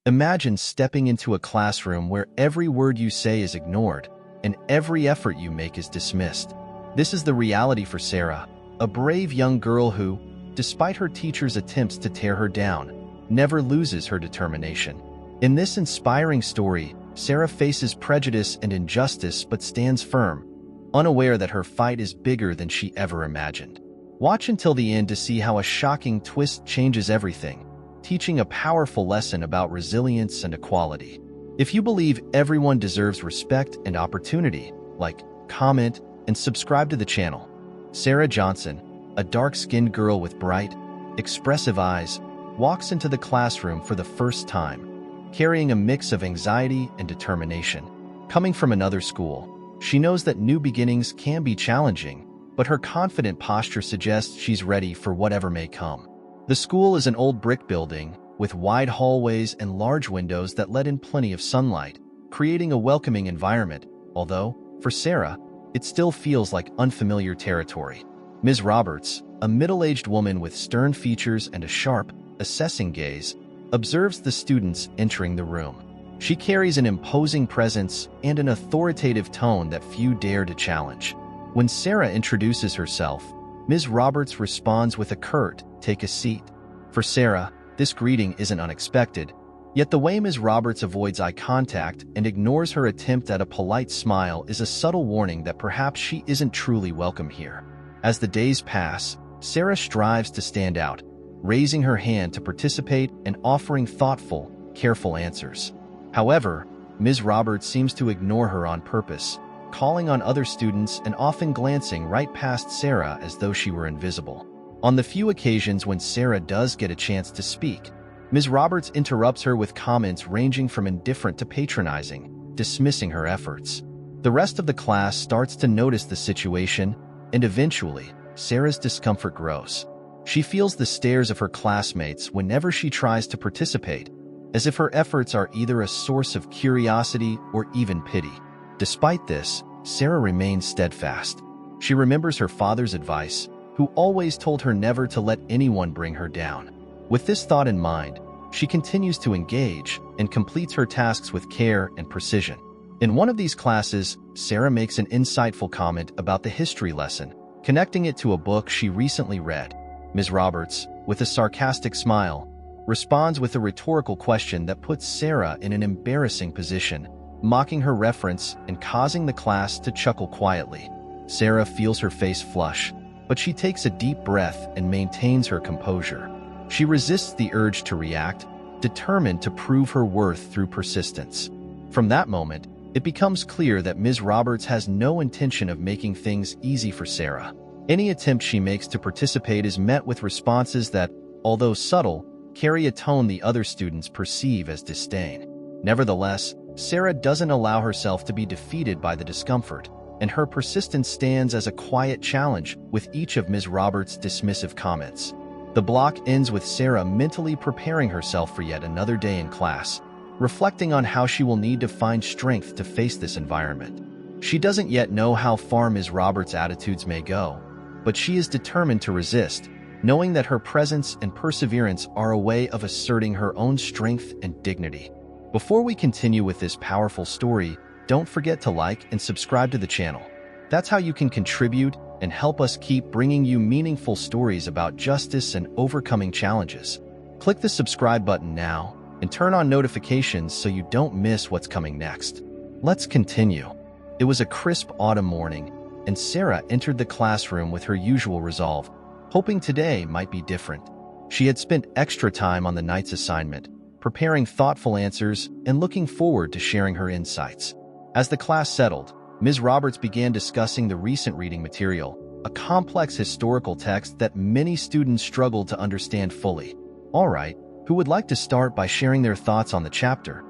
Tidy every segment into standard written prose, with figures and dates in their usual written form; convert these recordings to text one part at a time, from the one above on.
Imagine stepping into a classroom where every word you say is ignored and every effort you make is dismissed. This is the reality for Sarah, a brave young girl who, despite her teacher's attempts to tear her down, never loses her determination. In this inspiring story, Sarah faces prejudice and injustice but stands firm, unaware that her fight is bigger than she ever imagined. Watch until the end to see how a shocking twist changes everything, teaching a powerful lesson about resilience and equality. If you believe everyone deserves respect and opportunity, like, comment, and subscribe to the channel. Sarah Johnson, a dark-skinned girl with bright, expressive eyes, walks into the classroom for the first time, carrying a mix of anxiety and determination. Coming from another school, she knows that new beginnings can be challenging, but her confident posture suggests she's ready for whatever may come. The school is an old brick building with wide hallways and large windows that let in plenty of sunlight, creating a welcoming environment, although, for Sarah, it still feels like unfamiliar territory. Ms. Roberts, a middle-aged woman with stern features and a sharp, assessing gaze, observes the students entering the room. She carries an imposing presence and an authoritative tone that few dare to challenge. When Sarah introduces herself, Ms. Roberts responds with a curt, "Take a seat." For Sarah, this greeting isn't unexpected, yet the way Ms. Roberts avoids eye contact and ignores her attempt at a polite smile is a subtle warning that perhaps she isn't truly welcome here. As the days pass, Sarah strives to stand out, raising her hand to participate and offering thoughtful, careful answers. However, Ms. Roberts seems to ignore her on purpose, calling on other students and often glancing right past Sarah as though she were invisible. On the few occasions when Sarah does get a chance to speak, Ms. Roberts interrupts her with comments ranging from indifferent to patronizing, dismissing her efforts. The rest of the class starts to notice the situation, and eventually, Sarah's discomfort grows. She feels the stares of her classmates whenever she tries to participate, as if her efforts are either a source of curiosity or even pity. Despite this, Sarah remains steadfast. She remembers her father's advice, who always told her never to let anyone bring her down. With this thought in mind, she continues to engage and completes her tasks with care and precision. In one of these classes, Sarah makes an insightful comment about the history lesson, connecting it to a book she recently read. Ms. Roberts, with a sarcastic smile, responds with a rhetorical question that puts Sarah in an embarrassing position, mocking her reference and causing the class to chuckle quietly. Sarah feels her face flush, but she takes a deep breath and maintains her composure. She resists the urge to react, determined to prove her worth through persistence. From that moment, it becomes clear that Ms. Roberts has no intention of making things easy for Sarah. Any attempt she makes to participate is met with responses that, although subtle, carry a tone the other students perceive as disdain. Nevertheless, Sarah doesn't allow herself to be defeated by the discomfort, and her persistence stands as a quiet challenge with each of Ms. Roberts' dismissive comments. The block ends with Sarah mentally preparing herself for yet another day in class, reflecting on how she will need to find strength to face this environment. She doesn't yet know how far Ms. Roberts' attitudes may go, but she is determined to resist, knowing that her presence and perseverance are a way of asserting her own strength and dignity. Before we continue with this powerful story, don't forget to like and subscribe to the channel. That's how you can contribute and help us keep bringing you meaningful stories about justice and overcoming challenges. Click the subscribe button now and turn on notifications so you don't miss what's coming next. Let's continue. It was a crisp autumn morning, and Sarah entered the classroom with her usual resolve, hoping today might be different. She had spent extra time on the night's assignment, preparing thoughtful answers and looking forward to sharing her insights. As the class settled, Ms. Roberts began discussing the recent reading material, a complex historical text that many students struggled to understand fully. All right, who would like to start by sharing their thoughts on the chapter?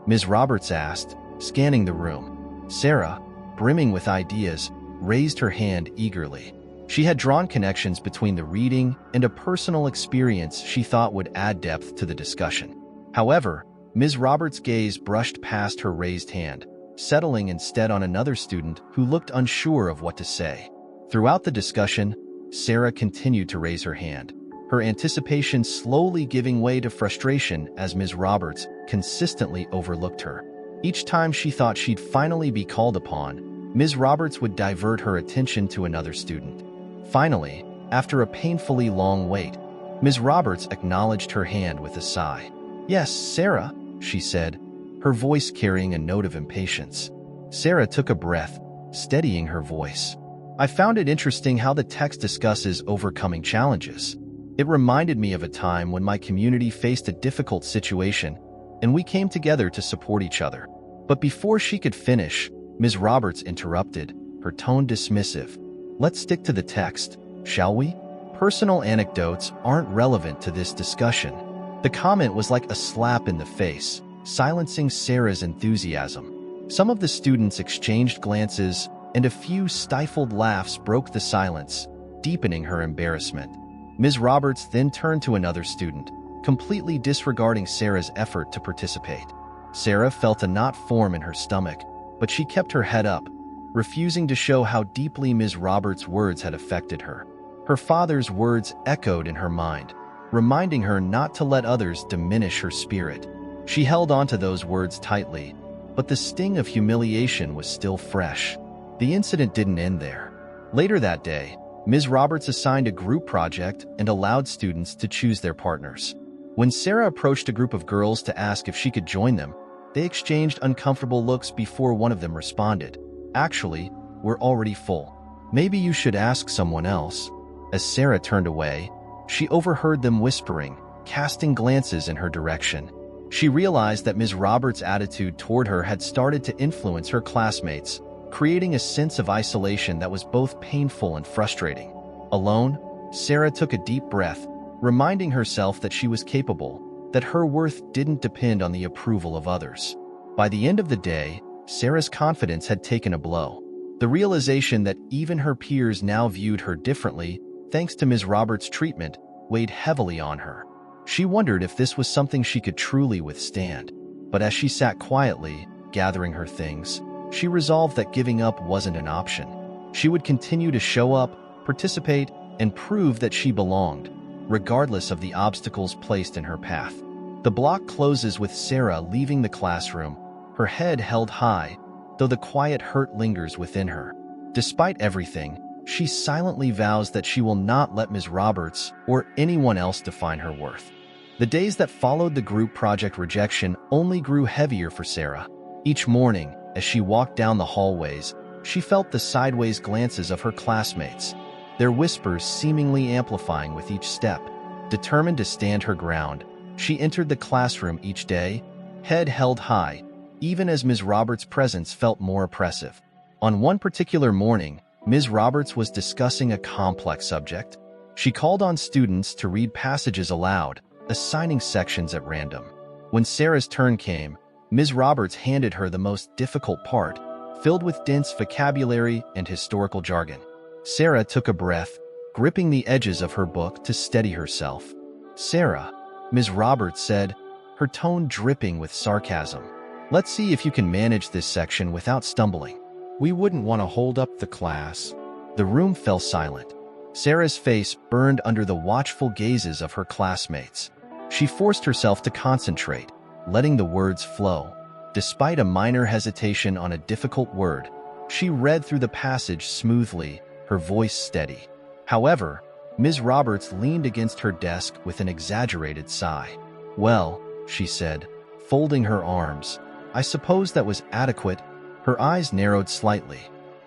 Ms. Roberts asked, scanning the room. Sarah, brimming with ideas, raised her hand eagerly. She had drawn connections between the reading and a personal experience she thought would add depth to the discussion. However, Ms. Roberts' gaze brushed past her raised hand, settling instead on another student who looked unsure of what to say. Throughout the discussion, Sarah continued to raise her hand, her anticipation slowly giving way to frustration as Ms. Roberts consistently overlooked her. Each time she thought she'd finally be called upon, Ms. Roberts would divert her attention to another student. Finally, after a painfully long wait, Ms. Roberts acknowledged her hand with a sigh. "Yes, Sarah," she said, her voice carrying a note of impatience. Sarah took a breath, steadying her voice. "I found it interesting how the text discusses overcoming challenges. It reminded me of a time when my community faced a difficult situation, and we came together to support each other." But before she could finish, Ms. Roberts interrupted, her tone dismissive. "Let's stick to the text, shall we? Personal anecdotes aren't relevant to this discussion." The comment was like a slap in the face, silencing Sarah's enthusiasm. Some of the students exchanged glances, and a few stifled laughs broke the silence, deepening her embarrassment. Ms. Roberts then turned to another student, completely disregarding Sarah's effort to participate. Sarah felt a knot form in her stomach, but she kept her head up, refusing to show how deeply Ms. Roberts' words had affected her. Her father's words echoed in her mind, reminding her not to let others diminish her spirit. She held on to those words tightly, but the sting of humiliation was still fresh. The incident didn't end there. Later that day, Ms. Roberts assigned a group project and allowed students to choose their partners. When Sarah approached a group of girls to ask if she could join them, they exchanged uncomfortable looks before one of them responded. "Actually, we're already full. Maybe you should ask someone else." As Sarah turned away, she overheard them whispering, casting glances in her direction. She realized that Ms. Roberts' attitude toward her had started to influence her classmates, creating a sense of isolation that was both painful and frustrating. Alone, Sarah took a deep breath, reminding herself that she was capable, that her worth didn't depend on the approval of others. By the end of the day, Sarah's confidence had taken a blow. The realization that even her peers now viewed her differently, thanks to Ms. Roberts' treatment, weighed heavily on her. She wondered if this was something she could truly withstand. But as she sat quietly, gathering her things, she resolved that giving up wasn't an option. She would continue to show up, participate, and prove that she belonged, regardless of the obstacles placed in her path. The block closes with Sarah leaving the classroom, her head held high, though the quiet hurt lingers within her. Despite everything, she silently vows that she will not let Ms. Roberts or anyone else define her worth. The days that followed the group project rejection only grew heavier for Sarah. Each morning, as she walked down the hallways, she felt the sideways glances of her classmates, their whispers seemingly amplifying with each step. Determined to stand her ground, she entered the classroom each day, head held high, even as Ms. Roberts' presence felt more oppressive. On one particular morning, Ms. Roberts was discussing a complex subject. She called on students to read passages aloud, assigning sections at random. When Sarah's turn came, Ms. Roberts handed her the most difficult part, filled with dense vocabulary and historical jargon. Sarah took a breath, gripping the edges of her book to steady herself. "Sarah," Ms. Roberts said, her tone dripping with sarcasm, "let's see if you can manage this section without stumbling. We wouldn't want to hold up the class." The room fell silent. Sarah's face burned under the watchful gazes of her classmates. She forced herself to concentrate, letting the words flow. Despite a minor hesitation on a difficult word, she read through the passage smoothly, her voice steady. However, Ms. Roberts leaned against her desk with an exaggerated sigh. "Well," she said, folding her arms, "I suppose that was adequate." Her eyes narrowed slightly.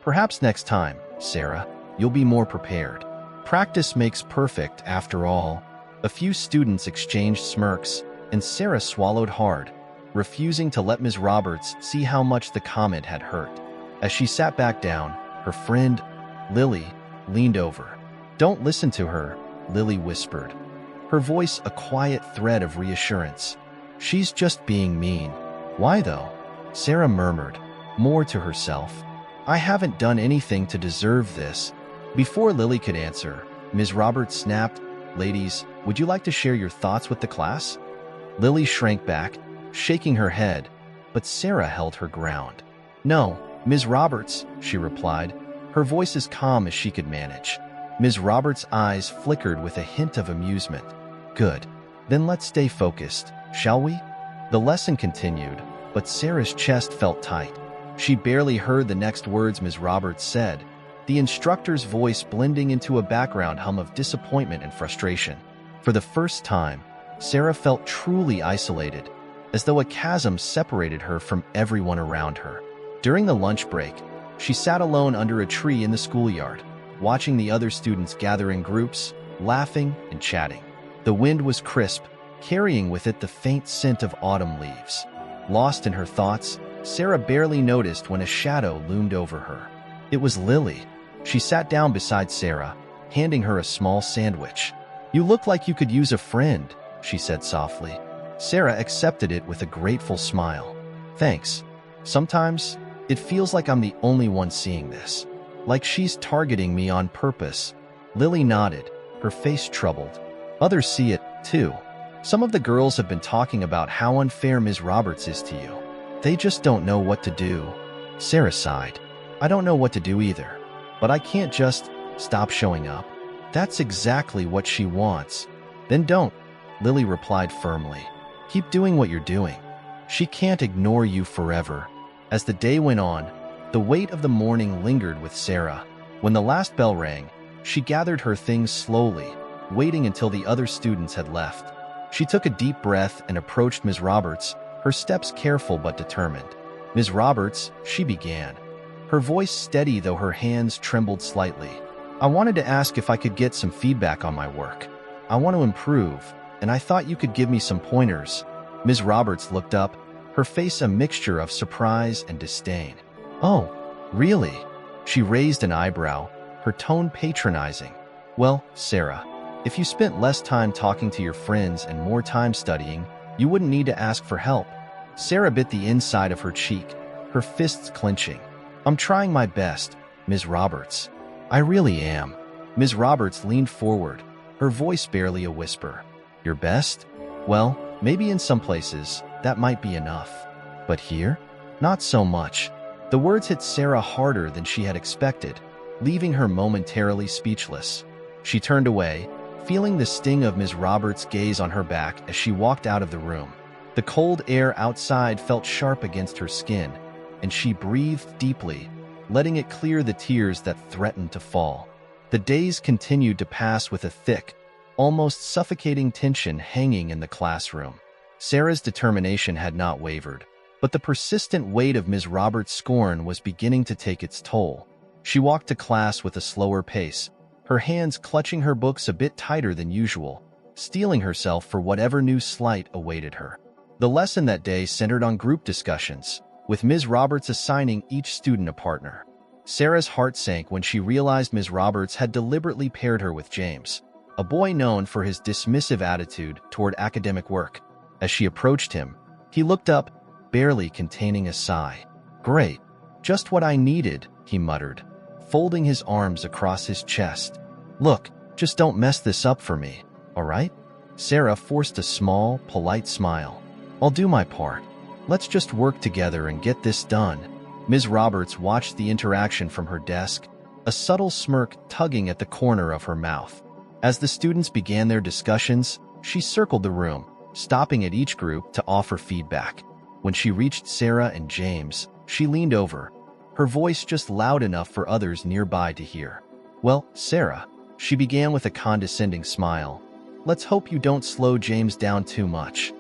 "Perhaps next time, Sarah, you'll be more prepared. Practice makes perfect, after all." A few students exchanged smirks, and Sarah swallowed hard, refusing to let Ms. Roberts see how much the comment had hurt. As she sat back down, her friend, Lily, leaned over. "Don't listen to her," Lily whispered, her voice a quiet thread of reassurance. "She's just being mean." "Why though?" Sarah murmured, more to herself. "I haven't done anything to deserve this." Before Lily could answer, Ms. Roberts snapped, "Ladies, would you like to share your thoughts with the class?" Lily shrank back, shaking her head, but Sarah held her ground. "No, Ms. Roberts," she replied, her voice as calm as she could manage. Ms. Roberts' eyes flickered with a hint of amusement. Good. Then let's stay focused, shall we? The lesson continued, but Sarah's chest felt tight. She barely heard the next words Ms. Roberts said, the instructor's voice blending into a background hum of disappointment and frustration. For the first time, Sarah felt truly isolated, as though a chasm separated her from everyone around her. During the lunch break, she sat alone under a tree in the schoolyard, watching the other students gather in groups, laughing and chatting. The wind was crisp, carrying with it the faint scent of autumn leaves. Lost in her thoughts, Sarah barely noticed when a shadow loomed over her. It was Lily. She sat down beside Sarah, handing her a small sandwich. "You look like you could use a friend," she said softly. Sarah accepted it with a grateful smile. "Thanks. Sometimes, it feels like I'm the only one seeing this. Like she's targeting me on purpose." Lily nodded, her face troubled. "Others see it, too. Some of the girls have been talking about how unfair Ms. Roberts is to you. They just don't know what to do." Sarah sighed. "I don't know what to do either. But I can't just stop showing up." "That's exactly what she wants." "Then don't," Lily replied firmly. "Keep doing what you're doing. She can't ignore you forever." As the day went on, the weight of the morning lingered with Sarah. When the last bell rang, she gathered her things slowly, waiting until the other students had left. She took a deep breath and approached Ms. Roberts, her steps careful but determined. "Ms. Roberts," she began, her voice steady though her hands trembled slightly. "I wanted to ask if I could get some feedback on my work. I want to improve, and I thought you could give me some pointers." Ms. Roberts looked up, her face a mixture of surprise and disdain. "Oh, really?" She raised an eyebrow, her tone patronizing. "Well, Sarah, if you spent less time talking to your friends and more time studying, you wouldn't need to ask for help." Sarah bit the inside of her cheek, her fists clenching. "I'm trying my best, Ms. Roberts. I really am." Ms. Roberts leaned forward, her voice barely a whisper. "Your best? Well, maybe in some places, that might be enough. But here? Not so much." The words hit Sarah harder than she had expected, leaving her momentarily speechless. She turned away, feeling the sting of Ms. Roberts' gaze on her back as she walked out of the room. The cold air outside felt sharp against her skin, and she breathed deeply, letting it clear the tears that threatened to fall. The days continued to pass with a thick, almost suffocating tension hanging in the classroom. Sarah's determination had not wavered, but the persistent weight of Ms. Roberts' scorn was beginning to take its toll. She walked to class with a slower pace, her hands clutching her books a bit tighter than usual, steeling herself for whatever new slight awaited her. The lesson that day centered on group discussions, with Ms. Roberts assigning each student a partner. Sarah's heart sank when she realized Ms. Roberts had deliberately paired her with James, a boy known for his dismissive attitude toward academic work. As she approached him, he looked up, barely containing a sigh. "Great. Just what I needed," he muttered, folding his arms across his chest. "Look, just don't mess this up for me, all right?" Sarah forced a small, polite smile. "I'll do my part. Let's just work together and get this done." Ms. Roberts watched the interaction from her desk, a subtle smirk tugging at the corner of her mouth. As the students began their discussions, she circled the room, stopping at each group to offer feedback. When she reached Sarah and James, she leaned over, her voice just loud enough for others nearby to hear. "Well, Sarah," she began with a condescending smile, "let's hope you don't slow James down too much.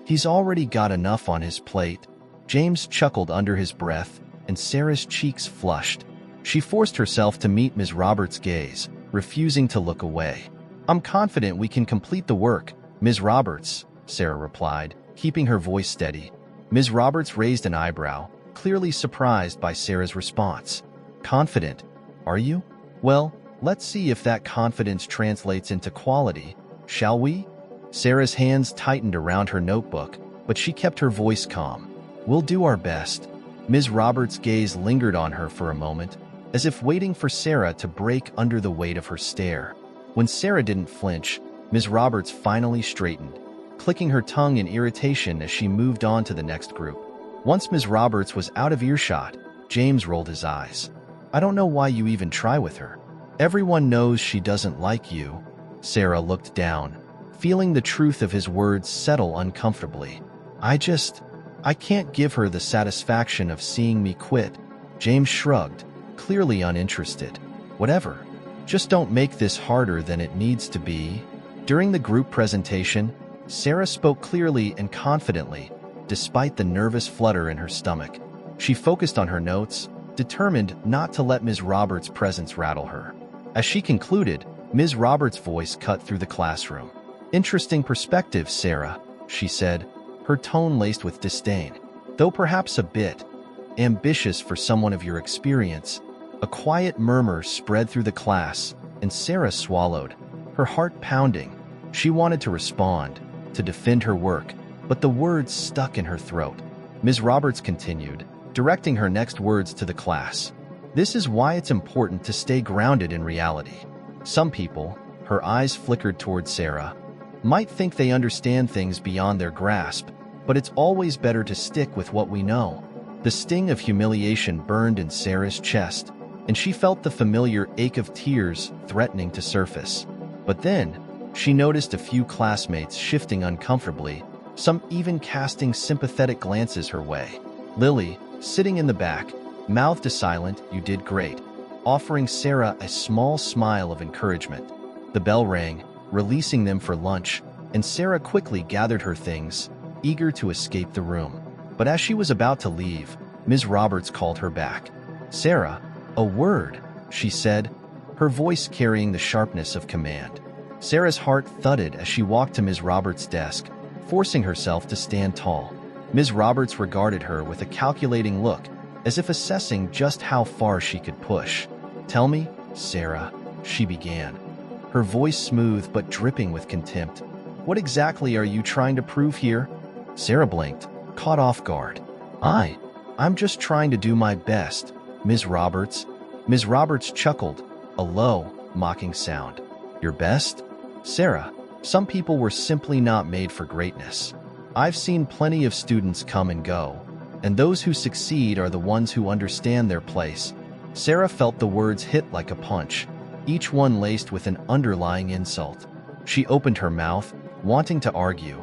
He's already got enough on his plate." James chuckled under his breath, and Sarah's cheeks flushed. She forced herself to meet Ms. Roberts' gaze, refusing to look away. "I'm confident we can complete the work, Ms. Roberts," Sarah replied, keeping her voice steady. Ms. Roberts raised an eyebrow, clearly surprised by Sarah's response. "Confident, are you? Well, let's see if that confidence translates into quality, shall we?" Sarah's hands tightened around her notebook, but she kept her voice calm. "We'll do our best." Ms. Roberts' gaze lingered on her for a moment, as if waiting for Sarah to break under the weight of her stare. When Sarah didn't flinch, Ms. Roberts finally straightened, clicking her tongue in irritation as she moved on to the next group. Once Ms. Roberts was out of earshot, James rolled his eyes. "I don't know why you even try with her. Everyone knows she doesn't like you. Sarah looked down, feeling the truth of his words settle uncomfortably. I can't give her the satisfaction of seeing me quit. James shrugged, clearly uninterested. Whatever. Just don't make this harder than it needs to be. During the group presentation, Sarah spoke clearly and confidently, despite the nervous flutter in her stomach. She focused on her notes, determined not to let Ms. Roberts' presence rattle her. As she concluded, Ms. Roberts' voice cut through the classroom. "Interesting perspective, Sarah," she said, her tone laced with disdain. "Though perhaps a bit ambitious for someone of your experience." A quiet murmur spread through the class, and Sarah swallowed, her heart pounding. She wanted to respond, to defend her work, but the words stuck in her throat. Ms. Roberts continued, directing her next words to the class. "This is why it's important to stay grounded in reality. Some people," her eyes flickered toward Sarah, "might think they understand things beyond their grasp, but it's always better to stick with what we know." The sting of humiliation burned in Sarah's chest, and she felt the familiar ache of tears threatening to surface. But then, she noticed a few classmates shifting uncomfortably, some even casting sympathetic glances her way. Lily, sitting in the back, mouthed a silent, "You did great," offering Sarah a small smile of encouragement. The bell rang, releasing them for lunch, and Sarah quickly gathered her things, eager to escape the room. But as she was about to leave, Ms. Roberts called her back. "Sarah, a word," she said, her voice carrying the sharpness of command. Sarah's heart thudded as she walked to Ms. Roberts' desk, forcing herself to stand tall. Ms. Roberts regarded her with a calculating look, as if assessing just how far she could push. "Tell me, Sarah," she began, her voice smooth but dripping with contempt. "What exactly are you trying to prove here?" Sarah blinked, caught off guard. I'm just trying to do my best, Ms. Roberts." Ms. Roberts chuckled, a low, mocking sound. "Your best? Sarah, some people were simply not made for greatness. I've seen plenty of students come and go, and those who succeed are the ones who understand their place." Sarah felt the words hit like a punch, each one laced with an underlying insult. She opened her mouth, wanting to argue,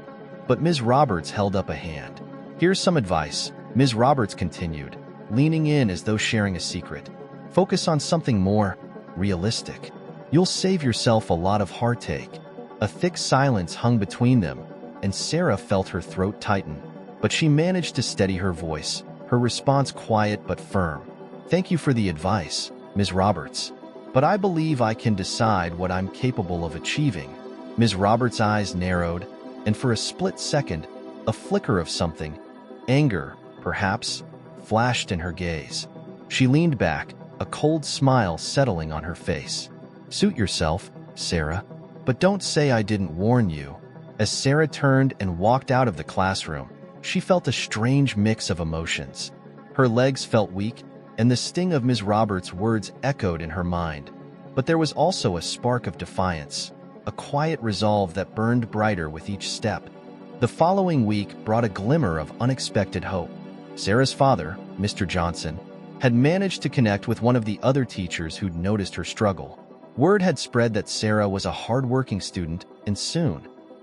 but Ms. Roberts held up a hand. "Here's some advice," Ms. Roberts continued, leaning in as though sharing a secret. "Focus on something more realistic. You'll save yourself a lot of heartache." A thick silence hung between them, and Sarah felt her throat tighten, but she managed to steady her voice, her response quiet but firm. "Thank you for the advice, Ms. Roberts, but I believe I can decide what I'm capable of achieving." Ms. Roberts' eyes narrowed, and for a split second, a flicker of something, anger, perhaps, flashed in her gaze. She leaned back, a cold smile settling on her face. "Suit yourself, Sarah, but don't say I didn't warn you." As Sarah turned and walked out of the classroom, she felt a strange mix of emotions. Her legs felt weak, and the sting of Ms. Roberts' words echoed in her mind. But there was also a spark of defiance, a quiet resolve that burned brighter with each step. The following week brought a glimmer of unexpected hope. Sarah's father, Mr. Johnson, had managed to connect with one of the other teachers who'd noticed her struggle. Word had spread that Sarah was a hard-working student, and soon,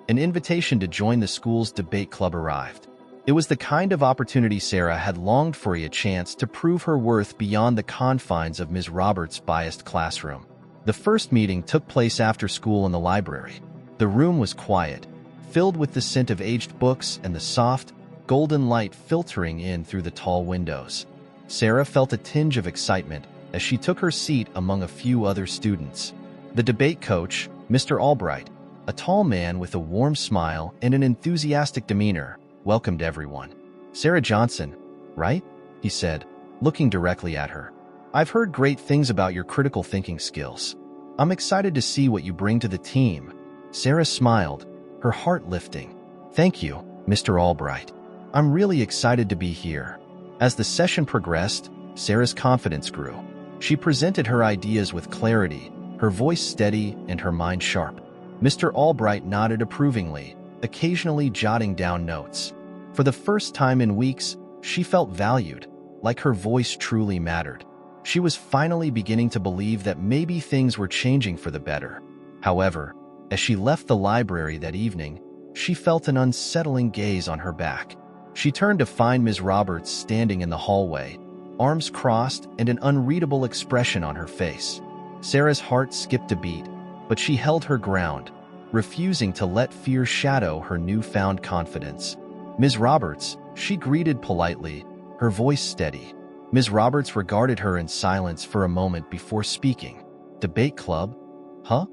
an invitation to join the school's debate club arrived. It was the kind of opportunity Sarah had longed for, a chance to prove her worth beyond the confines of Ms. Roberts' biased classroom. The first meeting took place after school in the library. The room was quiet, filled with the scent of aged books and the soft, golden light filtering in through the tall windows. Sarah felt a tinge of excitement as she took her seat among a few other students. The debate coach, Mr. Albright, a tall man with a warm smile and an enthusiastic demeanor, welcomed everyone. "Sarah Johnson, right?" he said, looking directly at her. "I've heard great things about your critical thinking skills. I'm excited to see what you bring to the team." Sarah smiled, her heart lifting. "Thank you, Mr. Albright. I'm really excited to be here." As the session progressed, Sarah's confidence grew. She presented her ideas with clarity, her voice steady and her mind sharp. Mr. Albright nodded approvingly, occasionally jotting down notes. For the first time in weeks, she felt valued, like her voice truly mattered. She was finally beginning to believe that maybe things were changing for the better. However, as she left the library that evening, she felt an unsettling gaze on her back. She turned to find Ms. Roberts standing in the hallway, arms crossed and an unreadable expression on her face. Sarah's heart skipped a beat, but she held her ground, refusing to let fear shadow her newfound confidence. "Ms. Roberts," she greeted politely, her voice steady. Ms. Roberts regarded her in silence for a moment before speaking. "Debate club? Huh?"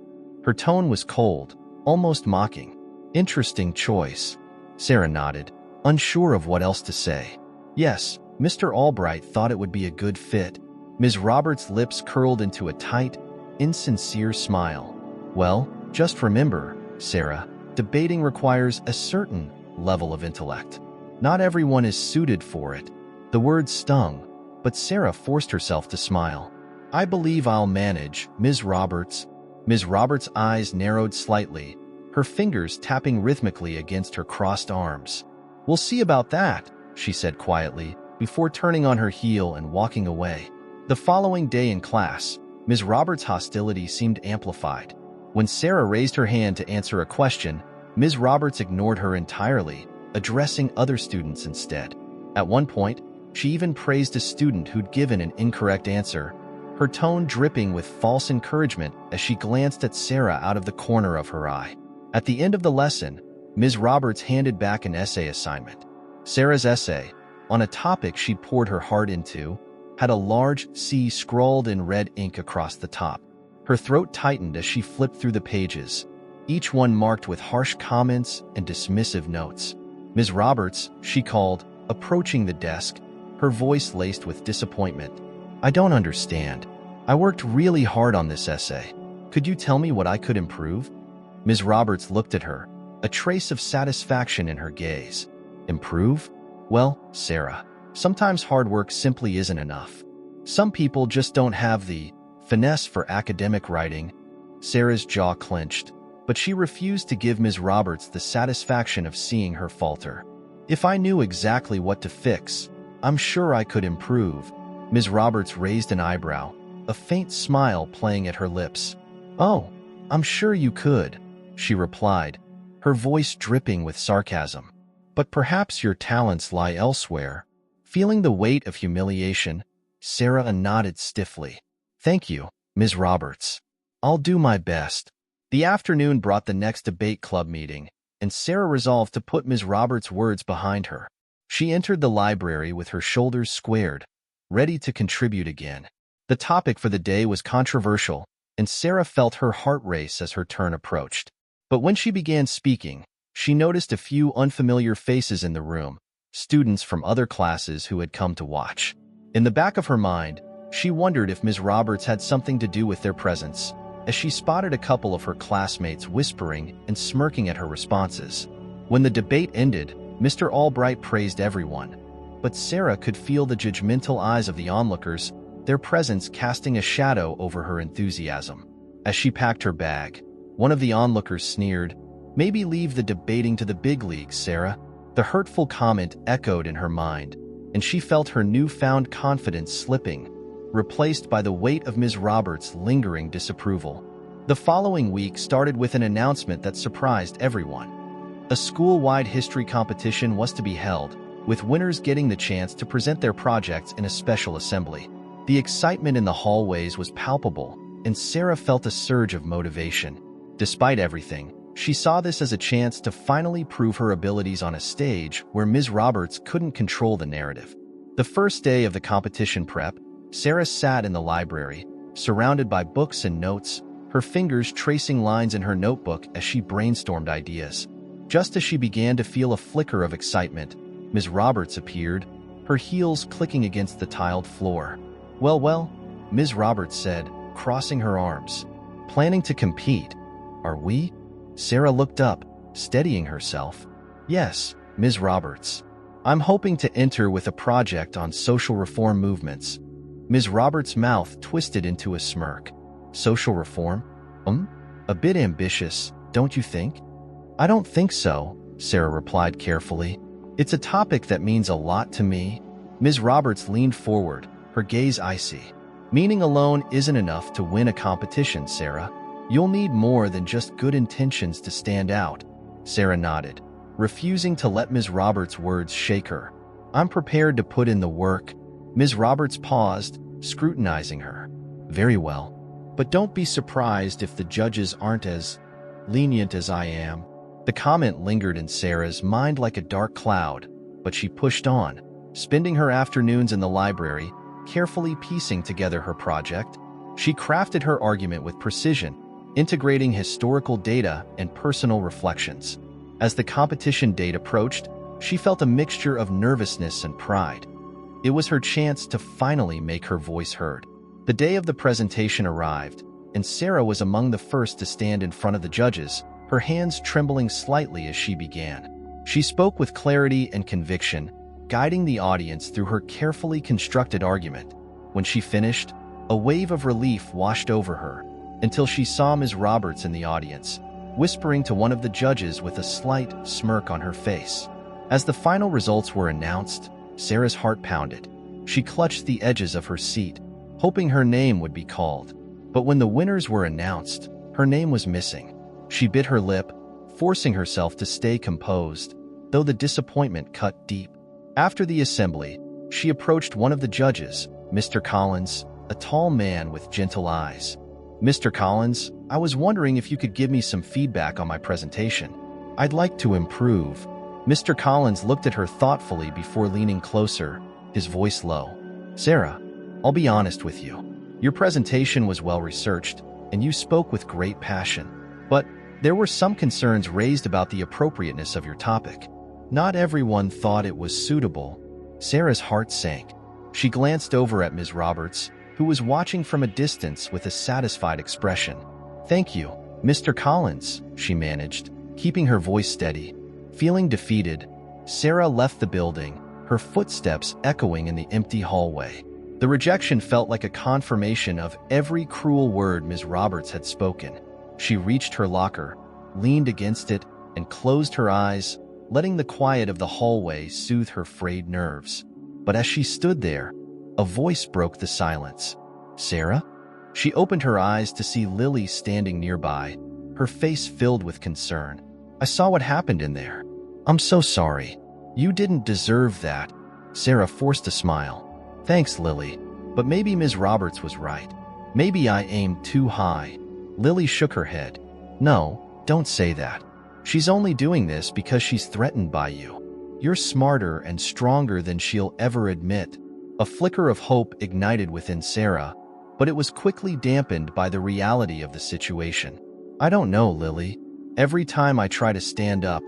Her tone was cold, almost mocking. "Interesting choice." Sarah nodded, unsure of what else to say. "Yes, Mr. Albright thought it would be a good fit." Ms. Roberts' lips curled into a tight, insincere smile. "Well, just remember, Sarah, debating requires a certain level of intellect. Not everyone is suited for it." The words stung, but Sarah forced herself to smile. "I believe I'll manage, Ms. Roberts." Ms. Roberts' eyes narrowed slightly, her fingers tapping rhythmically against her crossed arms. "We'll see about that," she said quietly, before turning on her heel and walking away. The following day in class, Ms. Roberts' hostility seemed amplified. When Sarah raised her hand to answer a question, Ms. Roberts ignored her entirely, addressing other students instead. At one point, she even praised a student who'd given an incorrect answer, her tone dripping with false encouragement as she glanced at Sarah out of the corner of her eye. At the end of the lesson, Ms. Roberts handed back an essay assignment. Sarah's essay, on a topic she'd poured her heart into, had a large C scrawled in red ink across the top. Her throat tightened as she flipped through the pages, each one marked with harsh comments and dismissive notes. "Ms. Roberts," she called, approaching the desk, her voice laced with disappointment. "I don't understand. I worked really hard on this essay. Could you tell me what I could improve?" Ms. Roberts looked at her, a trace of satisfaction in her gaze. "Improve? Well, Sarah, sometimes hard work simply isn't enough. Some people just don't have the finesse for academic writing." Sarah's jaw clenched, but she refused to give Ms. Roberts the satisfaction of seeing her falter. "If I knew exactly what to fix, I'm sure I could improve." Ms. Roberts raised an eyebrow, a faint smile playing at her lips. "Oh, I'm sure you could," she replied, her voice dripping with sarcasm. "But perhaps your talents lie elsewhere." Feeling the weight of humiliation, Sarah nodded stiffly. "Thank you, Ms. Roberts. I'll do my best." The afternoon brought the next debate club meeting, and Sarah resolved to put Ms. Roberts' words behind her. She entered the library with her shoulders squared, ready to contribute again. The topic for the day was controversial, and Sarah felt her heart race as her turn approached. But when she began speaking, she noticed a few unfamiliar faces in the room, students from other classes who had come to watch. In the back of her mind, she wondered if Ms. Roberts had something to do with their presence, as she spotted a couple of her classmates whispering and smirking at her responses. When the debate ended, Mr. Albright praised everyone, but Sarah could feel the judgmental eyes of the onlookers, their presence casting a shadow over her enthusiasm. As she packed her bag, one of the onlookers sneered, "Maybe leave the debating to the big leagues, Sarah." The hurtful comment echoed in her mind, and she felt her newfound confidence slipping, replaced by the weight of Ms. Roberts' lingering disapproval. The following week started with an announcement that surprised everyone. A school-wide history competition was to be held, with winners getting the chance to present their projects in a special assembly. The excitement in the hallways was palpable, and Sarah felt a surge of motivation. Despite everything, she saw this as a chance to finally prove her abilities on a stage where Ms. Roberts couldn't control the narrative. The first day of the competition prep, Sarah sat in the library, surrounded by books and notes, her fingers tracing lines in her notebook as she brainstormed ideas. Just as she began to feel a flicker of excitement, Ms. Roberts appeared, her heels clicking against the tiled floor. Well, Ms. Roberts said, crossing her arms. "Planning to compete, are we?" Sarah looked up, steadying herself. "Yes, Ms. Roberts. I'm hoping to enter with a project on social reform movements." Ms. Roberts' mouth twisted into a smirk. "Social reform? A bit ambitious, don't you think?" "I don't think so," Sarah replied carefully. "It's a topic that means a lot to me." Ms. Roberts leaned forward, her gaze icy. Meaning alone isn't enough to win a competition, Sarah. You'll need more than just good intentions to stand out. Sarah nodded, refusing to let Ms. Roberts' words shake her. I'm prepared to put in the work. Ms. Roberts paused, scrutinizing her. Very well. But don't be surprised if the judges aren't as lenient as I am. The comment lingered in Sarah's mind like a dark cloud, but she pushed on, spending her afternoons in the library, carefully piecing together her project. She crafted her argument with precision, integrating historical data and personal reflections. As the competition date approached, she felt a mixture of nervousness and pride. It was her chance to finally make her voice heard. The day of the presentation arrived, and Sarah was among the first to stand in front of the judges, her hands trembling slightly as she began. She spoke with clarity and conviction, guiding the audience through her carefully constructed argument. When she finished, a wave of relief washed over her, until she saw Ms. Roberts in the audience, whispering to one of the judges with a slight smirk on her face. As the final results were announced, Sarah's heart pounded. She clutched the edges of her seat, hoping her name would be called. But when the winners were announced, her name was missing. She bit her lip, forcing herself to stay composed, though the disappointment cut deep. After the assembly, she approached one of the judges, Mr. Collins, a tall man with gentle eyes. Mr. Collins, I was wondering if you could give me some feedback on my presentation. I'd like to improve. Mr. Collins looked at her thoughtfully before leaning closer, his voice low. Sarah, I'll be honest with you. Your presentation was well-researched, and you spoke with great passion. But there were some concerns raised about the appropriateness of your topic. Not everyone thought it was suitable. Sarah's heart sank. She glanced over at Ms. Roberts, who was watching from a distance with a satisfied expression. Thank you, Mr. Collins, she managed, keeping her voice steady. Feeling defeated, Sarah left the building, her footsteps echoing in the empty hallway. The rejection felt like a confirmation of every cruel word Ms. Roberts had spoken. She reached her locker, leaned against it, and closed her eyes, letting the quiet of the hallway soothe her frayed nerves. But as she stood there, a voice broke the silence. Sarah? She opened her eyes to see Lily standing nearby, her face filled with concern. I saw what happened in there. I'm so sorry. You didn't deserve that. Sarah forced a smile. Thanks, Lily. But maybe Ms. Roberts was right. Maybe I aimed too high. Lily shook her head. No, don't say that. She's only doing this because she's threatened by you. You're smarter and stronger than she'll ever admit. A flicker of hope ignited within Sarah, but it was quickly dampened by the reality of the situation. I don't know, Lily. Every time I try to stand up,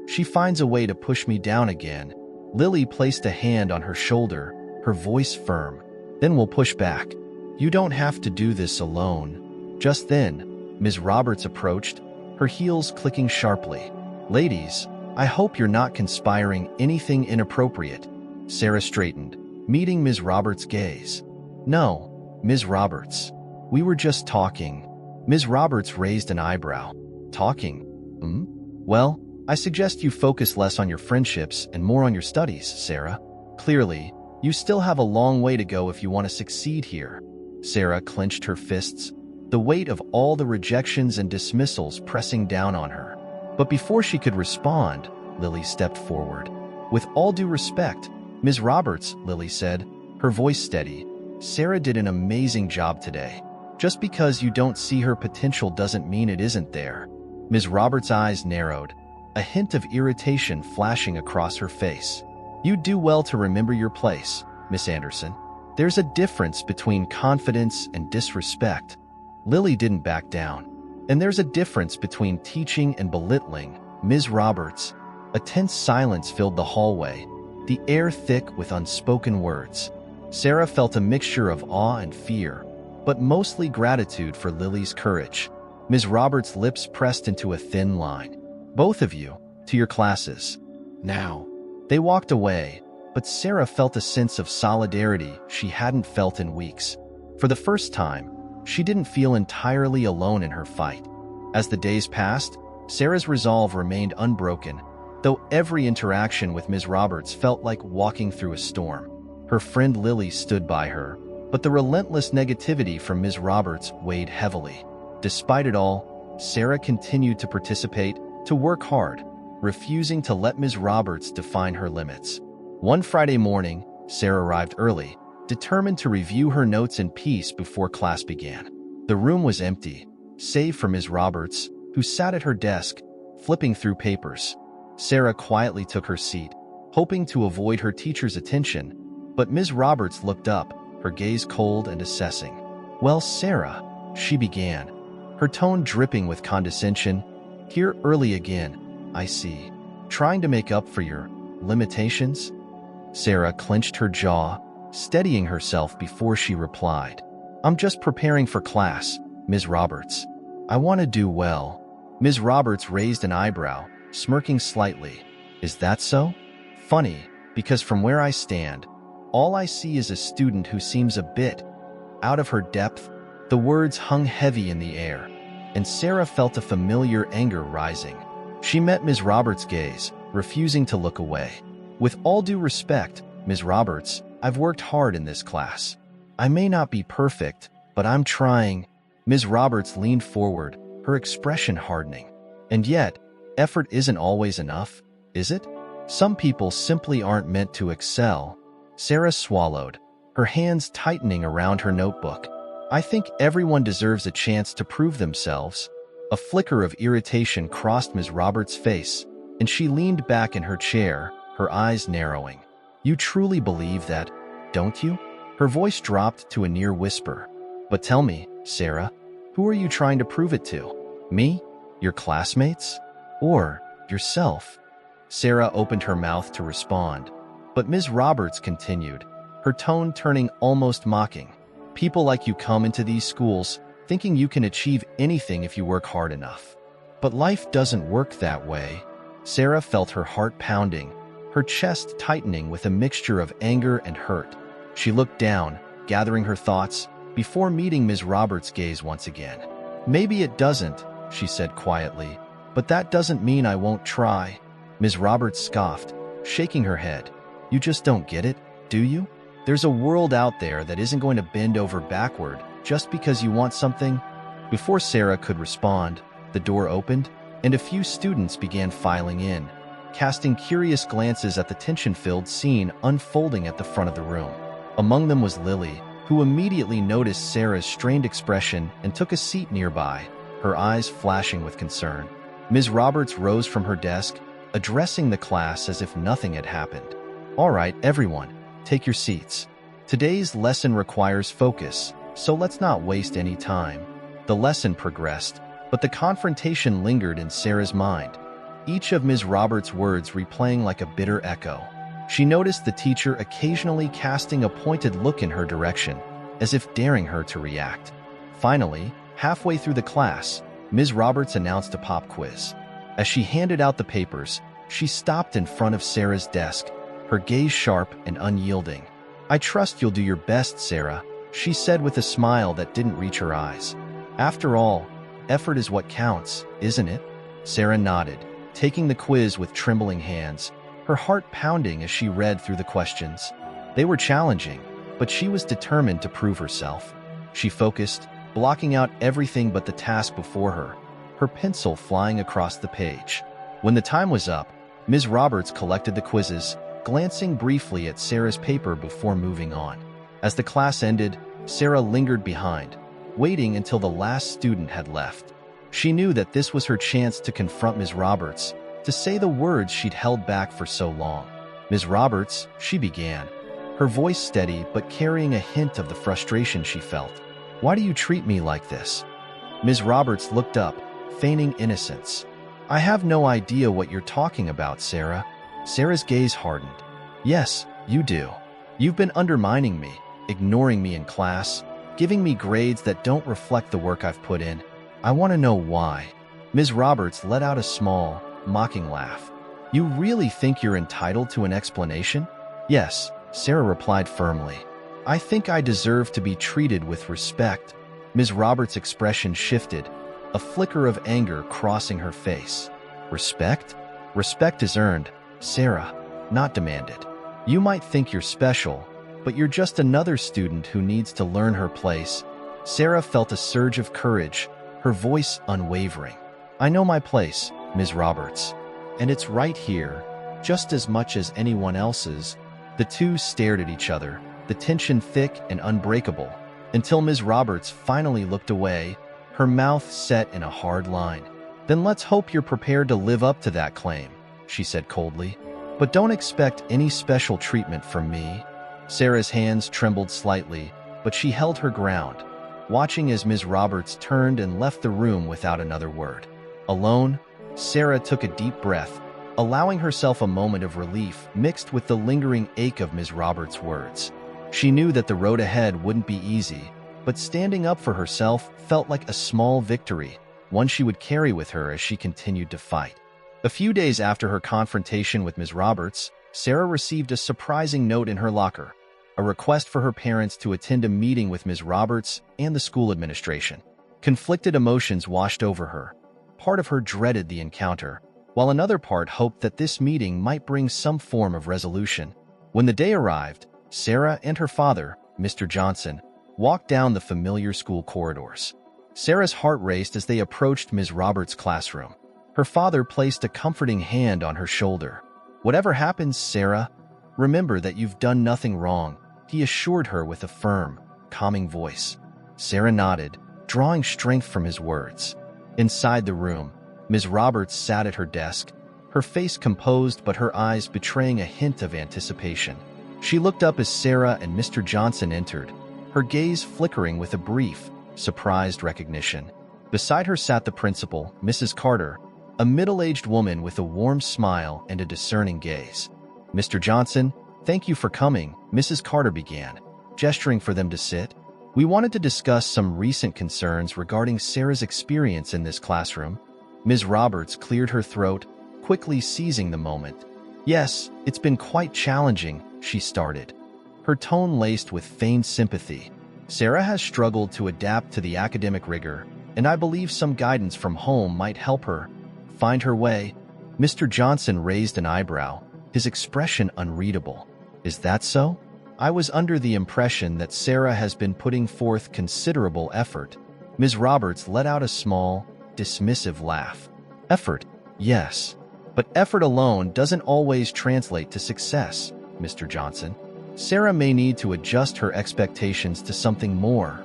she finds a way to push me down again. Lily placed a hand on her shoulder, her voice firm. Then we'll push back. You don't have to do this alone. Just then, Ms. Roberts approached, her heels clicking sharply. Ladies, I hope you're not conspiring anything inappropriate. Sarah straightened, meeting Ms. Roberts' gaze. No, Ms. Roberts. We were just talking. Ms. Roberts raised an eyebrow. Talking? Well, I suggest you focus less on your friendships and more on your studies, Sarah. Clearly, you still have a long way to go if you want to succeed here. Sarah clenched her fists, the weight of all the rejections and dismissals pressing down on her. But before she could respond, Lily stepped forward. With all due respect, Ms. Roberts, Lily said, her voice steady, Sarah did an amazing job today. Just because you don't see her potential doesn't mean it isn't there. Ms. Roberts' eyes narrowed, a hint of irritation flashing across her face. You'd do well to remember your place, Miss Anderson. There's a difference between confidence and disrespect. Lily didn't back down. And there's a difference between teaching and belittling, Ms. Roberts. A tense silence filled the hallway, the air thick with unspoken words. Sarah felt a mixture of awe and fear, but mostly gratitude for Lily's courage. Ms. Roberts' lips pressed into a thin line. Both of you, to your classes. Now. They walked away, but Sarah felt a sense of solidarity she hadn't felt in weeks. For the first time, she didn't feel entirely alone in her fight. As the days passed, Sarah's resolve remained unbroken, though every interaction with Ms. Roberts felt like walking through a storm. Her friend Lily stood by her, but the relentless negativity from Ms. Roberts weighed heavily. Despite it all, Sarah continued to participate, to work hard, refusing to let Ms. Roberts define her limits. One Friday morning, Sarah arrived early, determined to review her notes in peace before class began. The room was empty, save for Ms. Roberts, who sat at her desk, flipping through papers. Sarah quietly took her seat, hoping to avoid her teacher's attention, but Ms. Roberts looked up, her gaze cold and assessing. "Well, Sarah," she began, her tone dripping with condescension, "here early again, I see. Trying to make up for your limitations?" Sarah clenched her jaw, steadying herself before she replied. "I'm just preparing for class, Ms. Roberts. I want to do well." Ms. Roberts raised an eyebrow, smirking slightly. "Is that so? Funny, because from where I stand, all I see is a student who seems a bit out of her depth." The words hung heavy in the air, and Sarah felt a familiar anger rising. She met Ms. Roberts' gaze, refusing to look away. "With all due respect, Ms. Roberts, I've worked hard in this class. I may not be perfect, but I'm trying." Ms. Roberts leaned forward, her expression hardening. "And yet, effort isn't always enough, is it? Some people simply aren't meant to excel." Sarah swallowed, her hands tightening around her notebook. "I think everyone deserves a chance to prove themselves." A flicker of irritation crossed Ms. Roberts' face, and she leaned back in her chair, her eyes narrowing. "You truly believe that, don't you?" Her voice dropped to a near whisper. "But tell me, Sarah, who are you trying to prove it to? Me? Your classmates? Or yourself?" Sarah opened her mouth to respond, but Ms. Roberts continued, her tone turning almost mocking. "People like you come into these schools thinking you can achieve anything if you work hard enough. But life doesn't work that way." Sarah felt her heart pounding, her chest tightening with a mixture of anger and hurt. She looked down, gathering her thoughts, before meeting Ms. Roberts' gaze once again. "Maybe it doesn't," she said quietly, "but that doesn't mean I won't try." Ms. Roberts scoffed, shaking her head. "You just don't get it, do you? There's a world out there that isn't going to bend over backward just because you want something." Before Sarah could respond, the door opened, and a few students began filing in, casting curious glances at the tension-filled scene unfolding at the front of the room. Among them was Lily, who immediately noticed Sarah's strained expression and took a seat nearby, her eyes flashing with concern. Ms. Roberts rose from her desk, addressing the class as if nothing had happened. "All right, everyone, take your seats. Today's lesson requires focus, so let's not waste any time." The lesson progressed, but the confrontation lingered in Sarah's mind, each of Ms. Roberts' words replaying like a bitter echo. She noticed the teacher occasionally casting a pointed look in her direction, as if daring her to react. Finally, halfway through the class, Ms. Roberts announced a pop quiz. As she handed out the papers, she stopped in front of Sarah's desk, her gaze sharp and unyielding. "I trust you'll do your best, Sarah," she said with a smile that didn't reach her eyes. "After all, effort is what counts, isn't it?" Sarah nodded, taking the quiz with trembling hands, her heart pounding as she read through the questions. They were challenging, but she was determined to prove herself. She focused, blocking out everything but the task before her, her pencil flying across the page. When the time was up, Ms. Roberts collected the quizzes, glancing briefly at Sarah's paper before moving on. As the class ended, Sarah lingered behind, waiting until the last student had left. She knew that this was her chance to confront Ms. Roberts, to say the words she'd held back for so long. "Ms. Roberts," she began, her voice steady but carrying a hint of the frustration she felt. "Why do you treat me like this?" Ms. Roberts looked up, feigning innocence. "I have no idea what you're talking about, Sarah." Sarah's gaze hardened. "Yes, you do. You've been undermining me, ignoring me in class, giving me grades that don't reflect the work I've put in. I want to know why." Ms. Roberts let out a small, mocking laugh. "You really think you're entitled to an explanation?" "Yes," Sarah replied firmly. "I think I deserve to be treated with respect." Ms. Roberts' expression shifted, a flicker of anger crossing her face. "Respect? Respect is earned, Sarah, not demanded. You might think you're special, but you're just another student who needs to learn her place. Sarah felt a surge of courage, her voice unwavering. I know my place, Ms. Roberts, and it's right here, just as much as anyone else's. The two stared at each other, the tension thick and unbreakable, until Ms. Roberts finally looked away, her mouth set in a hard line. Then let's hope you're prepared to live up to that claim, she said coldly. But don't expect any special treatment from me. Sarah's hands trembled slightly, but she held her ground, watching as Ms. Roberts turned and left the room without another word. Alone, Sarah took a deep breath, allowing herself a moment of relief mixed with the lingering ache of Ms. Roberts' words. She knew that the road ahead wouldn't be easy, but standing up for herself felt like a small victory, one she would carry with her as she continued to fight. A few days after her confrontation with Ms. Roberts, Sarah received a surprising note in her locker, a request for her parents to attend a meeting with Ms. Roberts and the school administration. Conflicted emotions washed over her. Part of her dreaded the encounter, while another part hoped that this meeting might bring some form of resolution. When the day arrived, Sarah and her father, Mr. Johnson, walked down the familiar school corridors. Sarah's heart raced as they approached Ms. Roberts' classroom. Her father placed a comforting hand on her shoulder. Whatever happens, Sarah, remember that you've done nothing wrong, he assured her with a firm, calming voice. Sarah nodded, drawing strength from his words. Inside the room, Ms. Roberts sat at her desk, her face composed but her eyes betraying a hint of anticipation. She looked up as Sarah and Mr. Johnson entered, her gaze flickering with a brief, surprised recognition. Beside her sat the principal, Mrs. Carter, a middle-aged woman with a warm smile and a discerning gaze. Mr. Johnson, thank you for coming, Mrs. Carter began, gesturing for them to sit. We wanted to discuss some recent concerns regarding Sarah's experience in this classroom. Ms. Roberts cleared her throat, quickly seizing the moment. Yes, it's been quite challenging, she started, her tone laced with feigned sympathy. Sarah has struggled to adapt to the academic rigor, and I believe some guidance from home might help her find her way. Mr. Johnson raised an eyebrow, his expression unreadable. Is that so? I was under the impression that Sarah has been putting forth considerable effort. Ms. Roberts let out a small, dismissive laugh. Effort, yes. But effort alone doesn't always translate to success, Mr. Johnson. Sarah may need to adjust her expectations to something more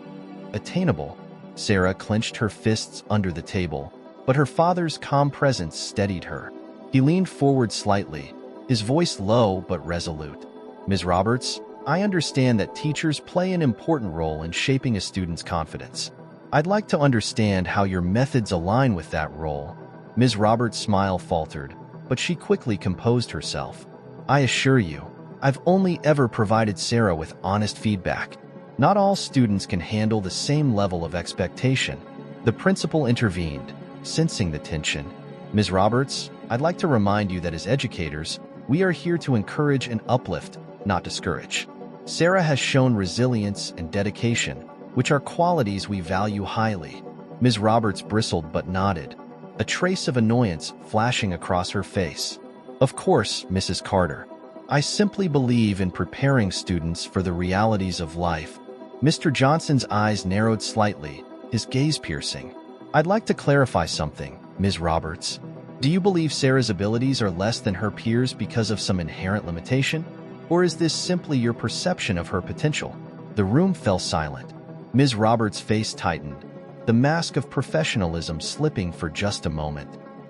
attainable. Sarah clenched her fists under the table, but her father's calm presence steadied her. He leaned forward slightly, his voice low but resolute. Ms. Roberts, I understand that teachers play an important role in shaping a student's confidence. I'd like to understand how your methods align with that role. Ms. Roberts' smile faltered, but she quickly composed herself. I assure you, I've only ever provided Sarah with honest feedback. Not all students can handle the same level of expectation. The principal intervened, sensing the tension. Ms. Roberts, I'd like to remind you that as educators, we are here to encourage and uplift, not discourage. Sarah has shown resilience and dedication, which are qualities we value highly. Ms. Roberts bristled but nodded, a trace of annoyance flashing across her face. Of course, Mrs. Carter. I simply believe in preparing students for the realities of life. Mr. Johnson's eyes narrowed slightly, his gaze piercing. I'd like to clarify something, Ms. Roberts. Do you believe Sarah's abilities are less than her peers because of some inherent limitation? Or is this simply your perception of her potential? The room fell silent. Ms. Roberts' face tightened, the mask of professionalism slipping for just a moment.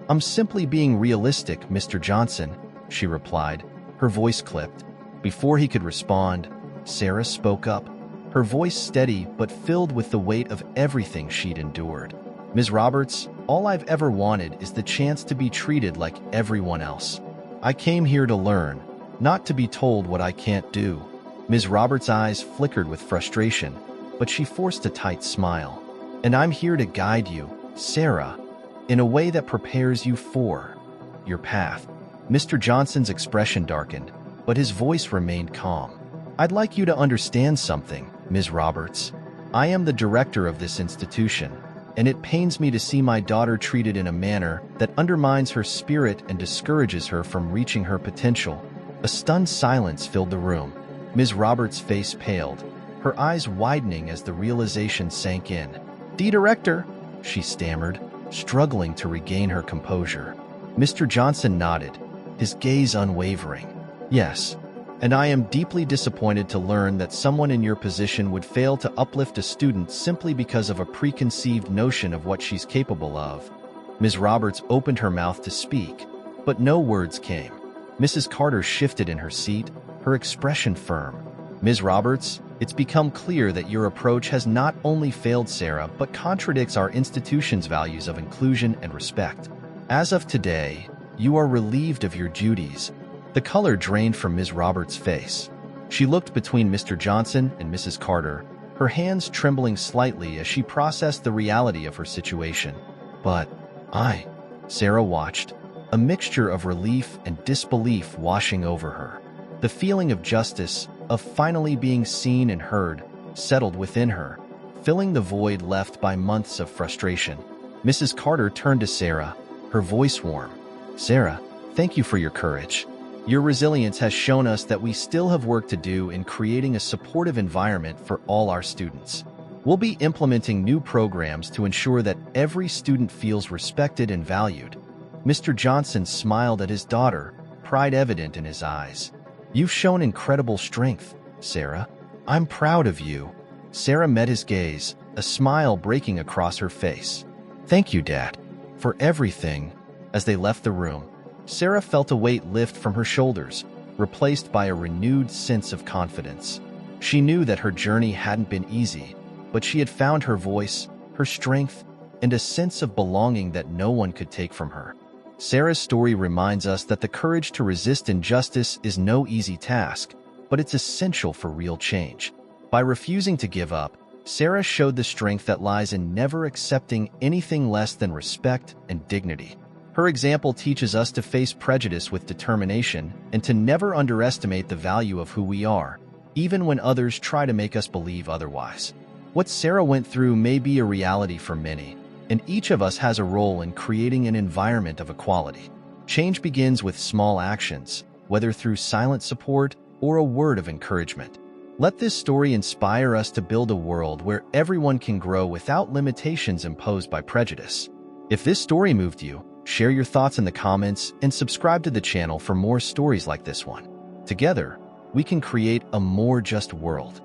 I'm simply being realistic, Mr. Johnson, she replied, her voice clipped. Before he could respond, Sarah spoke up, her voice steady but filled with the weight of everything she'd endured. Ms. Roberts, all I've ever wanted is the chance to be treated like everyone else. I came here to learn, not to be told what I can't do. Ms. Roberts' eyes flickered with frustration, but she forced a tight smile. And I'm here to guide you, Sarah, in a way that prepares you for your path. Mr. Johnson's expression darkened, but his voice remained calm. I'd like you to understand something, Ms. Roberts. I am the director of this institution, and it pains me to see my daughter treated in a manner that undermines her spirit and discourages her from reaching her potential. A stunned silence filled the room. Ms. Roberts' face paled, her eyes widening as the realization sank in. Director, she stammered, struggling to regain her composure. Mr. Johnson nodded, his gaze unwavering. Yes, and I am deeply disappointed to learn that someone in your position would fail to uplift a student simply because of a preconceived notion of what she's capable of. Ms. Roberts opened her mouth to speak, but no words came. Mrs. Carter shifted in her seat, her expression firm. Ms. Roberts, it's become clear that your approach has not only failed Sarah, but contradicts our institution's values of inclusion and respect. As of today, you are relieved of your duties. The color drained from Ms. Roberts' face. She looked between Mr. Johnson and Mrs. Carter, her hands trembling slightly as she processed the reality of her situation. But Sarah watched, a mixture of relief and disbelief washing over her. The feeling of justice, of finally being seen and heard, settled within her, filling the void left by months of frustration. Mrs. Carter turned to Sarah, her voice warm. Sarah, thank you for your courage. Your resilience has shown us that we still have work to do in creating a supportive environment for all our students. We'll be implementing new programs to ensure that every student feels respected and valued. Mr. Johnson smiled at his daughter, pride evident in his eyes. You've shown incredible strength, Sarah. I'm proud of you. Sarah met his gaze, a smile breaking across her face. Thank you, Dad, for everything. As they left the room, Sarah felt a weight lift from her shoulders, replaced by a renewed sense of confidence. She knew that her journey hadn't been easy, but she had found her voice, her strength, and a sense of belonging that no one could take from her. Sarah's story reminds us that the courage to resist injustice is no easy task, but it's essential for real change. By refusing to give up, Sarah showed the strength that lies in never accepting anything less than respect and dignity. Her example teaches us to face prejudice with determination and to never underestimate the value of who we are, even when others try to make us believe otherwise. What Sarah went through may be a reality for many, and each of us has a role in creating an environment of equality. Change begins with small actions, whether through silent support or a word of encouragement. Let this story inspire us to build a world where everyone can grow without limitations imposed by prejudice. If this story moved you, share your thoughts in the comments and subscribe to the channel for more stories like this one. Together, we can create a more just world.